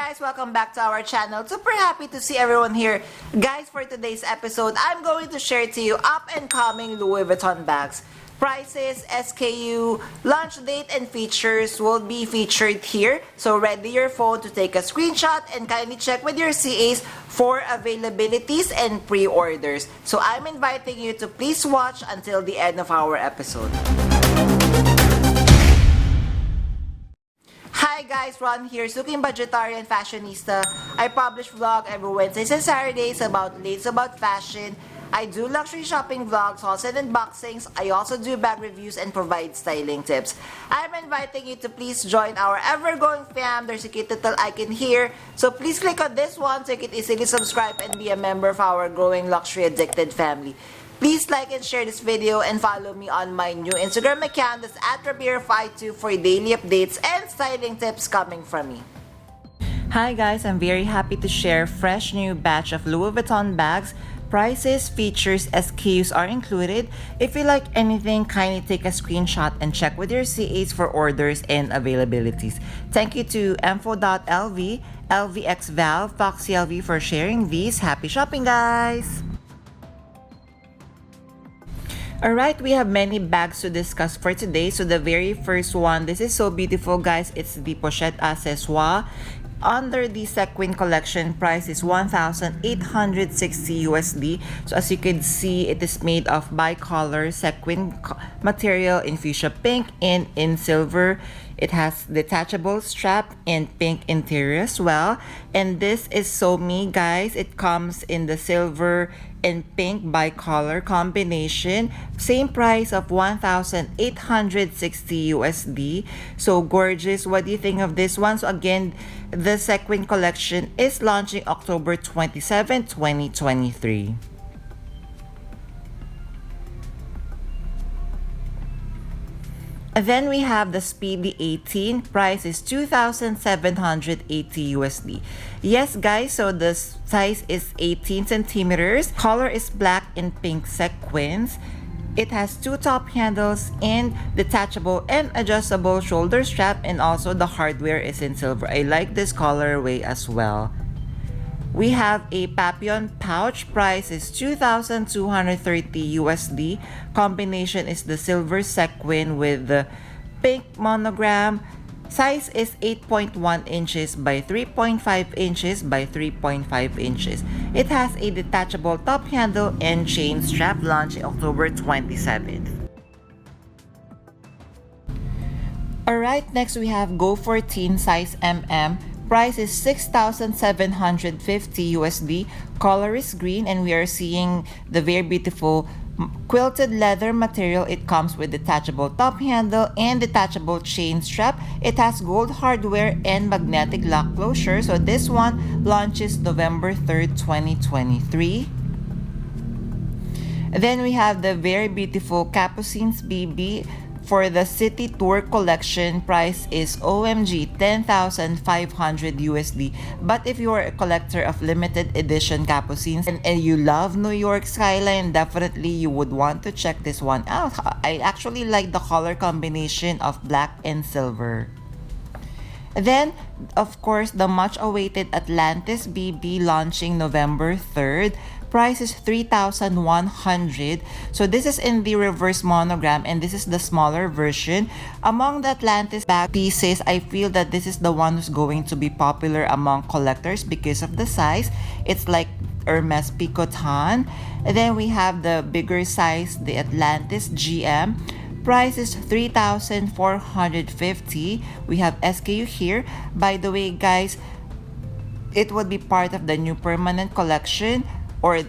guys, welcome back to our channel. Super happy to see everyone here. Guys, for today's episode, I'm going to share to you up and coming Louis Vuitton bags. Prices, SKU, launch date, and features will be featured here. So ready your phone to take a screenshot and kindly check with your CAs for availabilities and pre-orders. So I'm inviting you to please watch until the end of our episode. Hi guys, Ron here, Suking Budgetarian Fashionista. I publish vlog every Wednesdays and Saturdays about latest about fashion. I do luxury shopping vlogs, hauls and unboxings. I also do bag reviews and provide styling tips. I'm inviting you to please join our ever-growing fam. There's a cute little icon here. So please click on this one so you can easily subscribe and be a member of our growing luxury addicted family. Please like and share this video and follow me on my new Instagram account that's @Rabier52 for daily updates and styling tips coming from me. Hi guys, I'm very happy to share fresh new batch of Louis Vuitton bags. Prices, features, SKUs are included. If you like anything, kindly take a screenshot and check with your CAs for orders and availabilities. Thank you to Info.lv, LVX Valve, Foxy LV for sharing these. Happy shopping guys! Alright, we have many bags to discuss for today. So the very first one, this is so beautiful guys. It's the Pochette Accessoire. Under the Sequin collection, price is $1,860 USD. So as you can see, it is made of bicolor sequin material in fuchsia pink and in silver. It has detachable strap and pink interior as well. And this is so me guys. It comes in the silver and pink bicolor combination. Same price of $1,860 USD. So gorgeous. What do you think of this one? So again, the Sequin collection is launching October 27, 2023. Then we have the Speedy 18. Price is $2,780 USD. Yes guys, so the size is 18 centimeters. Color is black and pink sequins. It has two top handles and detachable and adjustable shoulder strap, and also the hardware is in silver. I like this colorway as well. We have a Papillon pouch. Price is $2,230 USD. Combination is the silver sequin with the pink monogram. Size is 8.1 inches by 3.5 inches by 3.5 inches. It has a detachable top handle and chain strap, launching October 27th. Alright, next we have Go 14 size MM. Price is $6,750 USD. Color is green, and we are seeing the very beautiful quilted leather material. It comes with detachable top handle and detachable chain strap. It has gold hardware and magnetic lock closure. So this one launches November 3rd, 2023. Then we have the very beautiful Capucine's BB. For the City Tour collection, price is OMG 10,500 USD. But if you are a collector of limited edition Capucines and you love New York skyline, definitely you would want to check this one out. I actually like the color combination of black and silver. Then, of course, the much awaited Atlantis BB launching November 3rd. Price is $3,100. So this is in the reverse monogram, and this is the smaller version. Among the Atlantis bag pieces, I feel that this is the one who's going to be popular among collectors because of the size. It's like Hermes Picotin. And then we have the bigger size, the Atlantis GM. Price is $3,450. We have SKU here. By the way guys, it would be part of the new permanent collection or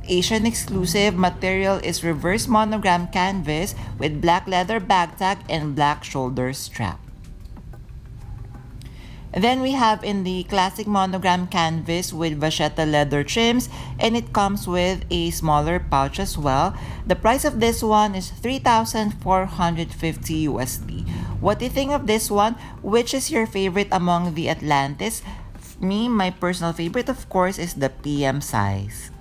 Asian exclusive. Material is reverse monogram canvas with black leather bag tag and black shoulder strap. Then we have in the classic monogram canvas with vachetta leather trims, and it comes with a smaller pouch as well. The price of this one is $3,450 USD. What do you think of this one? Which is your favorite among the Atlantis? Me, my personal favorite of course is the PM size.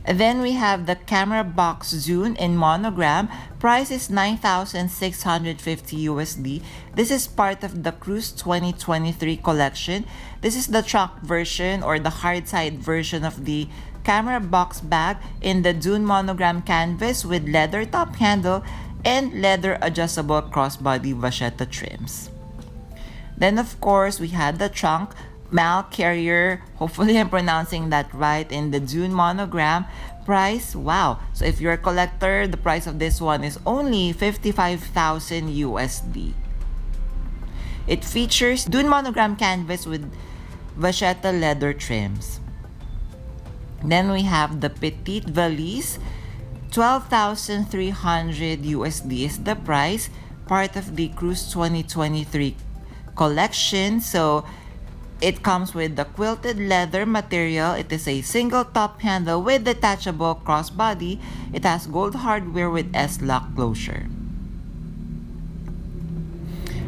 And then we have the camera box Zune in monogram. Price is 9,650 USD. This is part of the Cruise 2023 collection. This is the trunk version or the hard side version of the camera box bag in the Zune monogram canvas with leather top handle and leather adjustable crossbody vachetta trims. Then of course we had the trunk Mal Carrier, hopefully I'm pronouncing that right, in the Zune monogram. Price, wow. So if you're a collector, the price of this one is only 55,000 USD. It features Zune monogram canvas with vachetta leather trims. Then we have the Petite Valise, 12,300 USD is the price, part of the Cruise 2023 collection. So it comes with the quilted leather material. It is a single top handle with detachable crossbody. It has gold hardware with S-lock closure.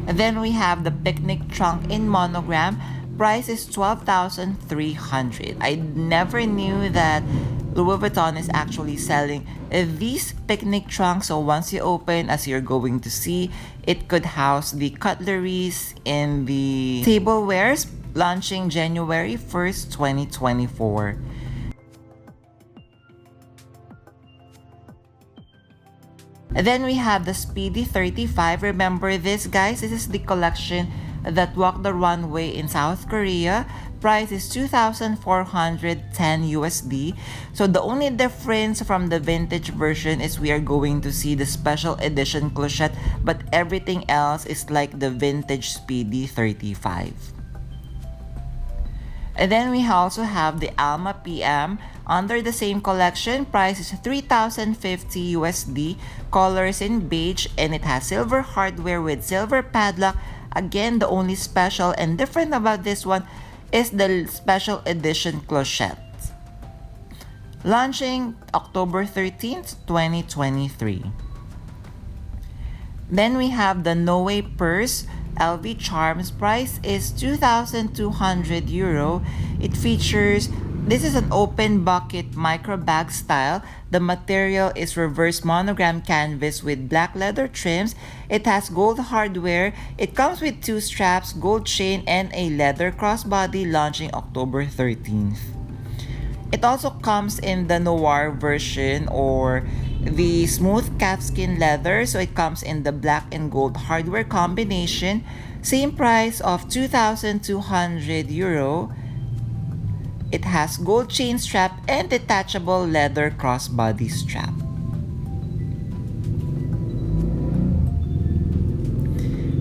And then we have the picnic trunk in monogram. Price is 12,300. I never knew that Louis Vuitton is actually selling these picnic trunks. So once you open, as you're going to see, it could house the cutleries and the tablewares, launching January 1st, 2024. And then we have the Speedy 35. Remember this, guys? This is the collection that walked the runway in South Korea. Price is 2,410 USD. So the only difference from the vintage version is we are going to see the special edition clochette, but everything else is like the vintage Speedy 35. And then we also have the Alma PM under the same collection. Price is 3,050 USD. Colors in beige, and it has silver hardware with silver padlock. Again, the only special and different about this one is the special edition clochette. Launching October 13th, 2023. Then we have the Noe purse LV Charms. Price is 2,200 euro. It features, this is an open bucket micro bag style. The material is reverse monogram canvas with black leather trims. It has gold hardware. It comes with 2 straps, gold chain, and a leather crossbody, launching October 13th. It also comes in the noir version or the smooth calfskin leather. So it comes in the black and gold hardware combination. Same price of 2,200 euro. It has gold chain strap and detachable leather crossbody strap.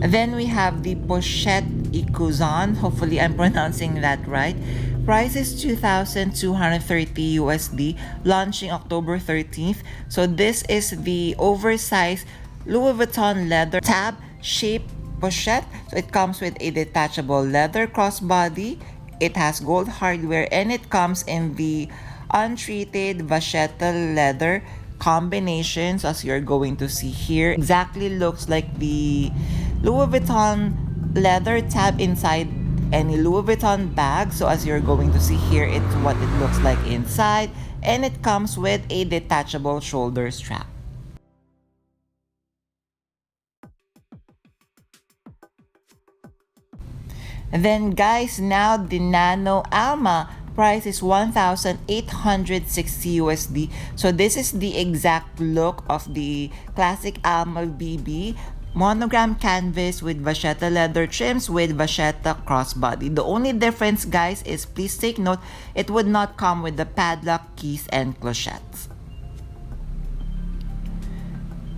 Then we have the Pochette Ikuzan. Hopefully I'm pronouncing that right. Price is 2,230 USD, launching October 13th. So this is the oversized Louis Vuitton leather tab shaped pochette. So it comes with a detachable leather crossbody. It has gold hardware, and it comes in the untreated vachetta leather combinations, as you're going to see here. Exactly looks like the Louis Vuitton leather tab inside any Louis Vuitton bag. So as you're going to see here, it's what it looks like inside, and it comes with a detachable shoulder strap. And then guys, now the Nano Alma. Price is 1,860 USD. So this is the exact look of the classic Alma BB. Monogram canvas with vachetta leather trims with vachetta crossbody. The only difference, guys, is please take note, it would not come with the padlock, keys, and clochettes.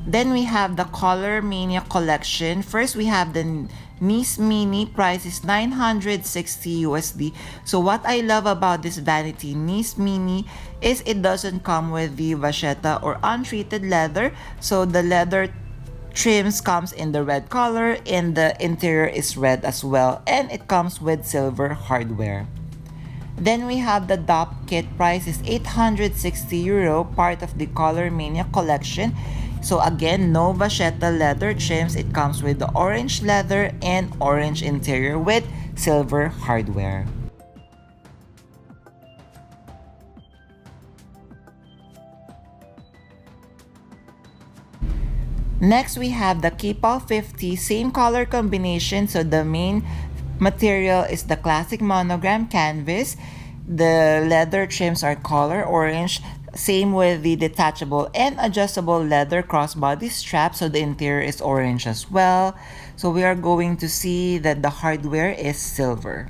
Then we have the COLORMANIA collection. First, we have the Nice Mini. Price is 960 USD. So what I love about this vanity Nice Mini is it doesn't come with the vachetta or untreated leather. So the leather trims comes in the red color, and the interior is red as well, and it comes with silver hardware. Then we have the DOP kit. Price is 860 euro, part of the COLORMANIA collection. So again, no vachetta leather trims. It comes with the orange leather and orange interior with silver hardware. Next, we have the Kipal 50, same color combination. So the main material is the classic monogram canvas. The leather trims are color orange. Same with the detachable and adjustable leather crossbody strap. So the interior is orange as well. So we are going to see that the hardware is silver.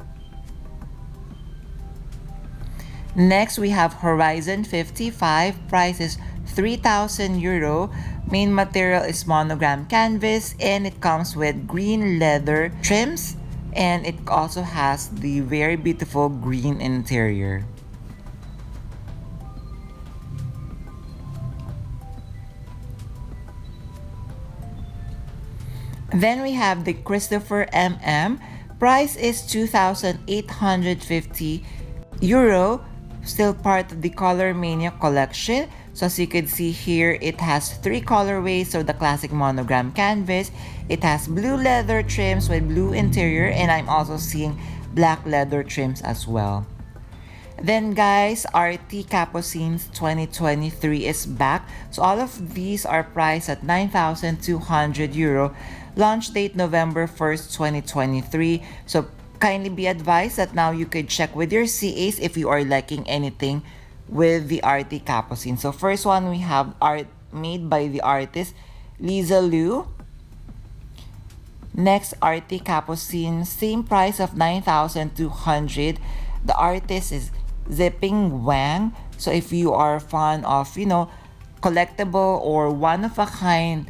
Next, we have Horizon 55. Price is 3,000 euro. Main material is monogram canvas and it comes with green leather trims and it also has the very beautiful green interior. Then we have the Christopher MM. Price is 2,850 euro. Still part of the COLORMANIA collection. So as you can see here, it has 3 colorways. So the classic monogram canvas. It has blue leather trims with blue interior. And I'm also seeing black leather trims as well. Then guys, Arty Capucine 2023 is back. So all of these are priced at 9,200 euro. Launch date November 1st, 2023. So kindly be advised that now you could check with your CAs if you are liking anything with the Arty Capucine. So first one, we have art made by the artist Lisa Liu. Next, Arty Capucine, same price of 9,200. The artist is Zipping Wang. So if you are fond of, collectible or one-of-a-kind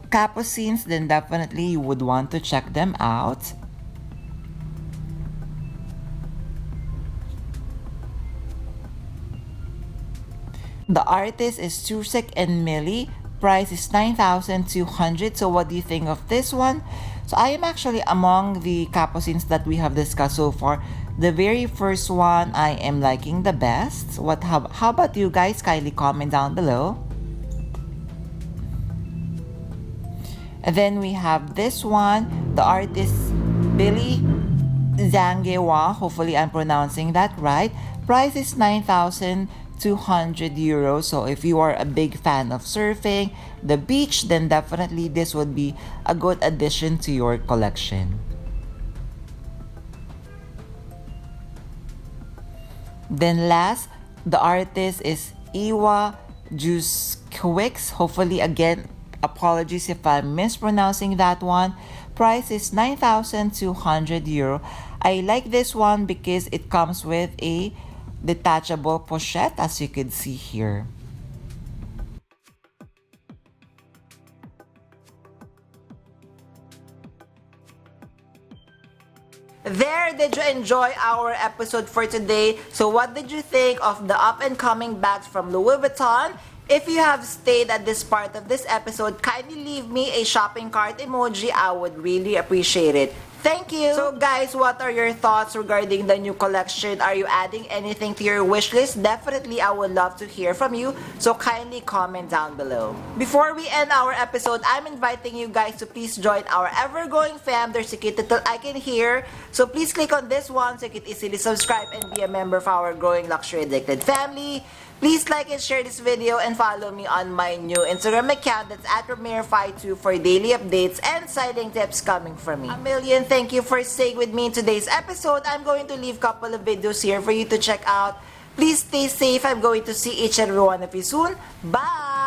Capucines, then definitely you would want to check them out. The artist is Tursek and Millie. Price is 9,200. So what do you think of this one? So I am actually among the Capucines that we have discussed so far. The very first one I am liking the best. How about you guys? Kindly comment down below. And then we have this one. The artist Billy Zhanghewa. Hopefully I'm pronouncing that right. Price is 9,200 euros. So if you are a big fan of surfing, the beach, then definitely this would be a good addition to your collection. Then last, the artist is Iwa Juskiewicz. Hopefully again, apologies if I'm mispronouncing that one. Price is 9,200 euro. I like this one because it comes with a detachable pochette, as you can see here. There, did you enjoy our episode for today? So what did you think of the up-and-coming bags from Louis Vuitton? If you have stayed at this part of this episode, kindly leave me a shopping cart emoji. I would really appreciate it. Thank you! So guys, what are your thoughts regarding the new collection? Are you adding anything to your wish list? Definitely, I would love to hear from you. So kindly comment down below. Before we end our episode, I'm inviting you guys to please join our ever-growing fam. There's a cute little icon here. So please click on this one so you can easily subscribe and be a member of our growing luxury addicted family. Please like and share this video and follow me on my new Instagram account. That's at Ramir52 for daily updates and styling tips coming from me. A million thank you for staying with me in today's episode. I'm going to leave a couple of videos here for you to check out. Please stay safe. I'm going to see each and every one of you soon. Bye!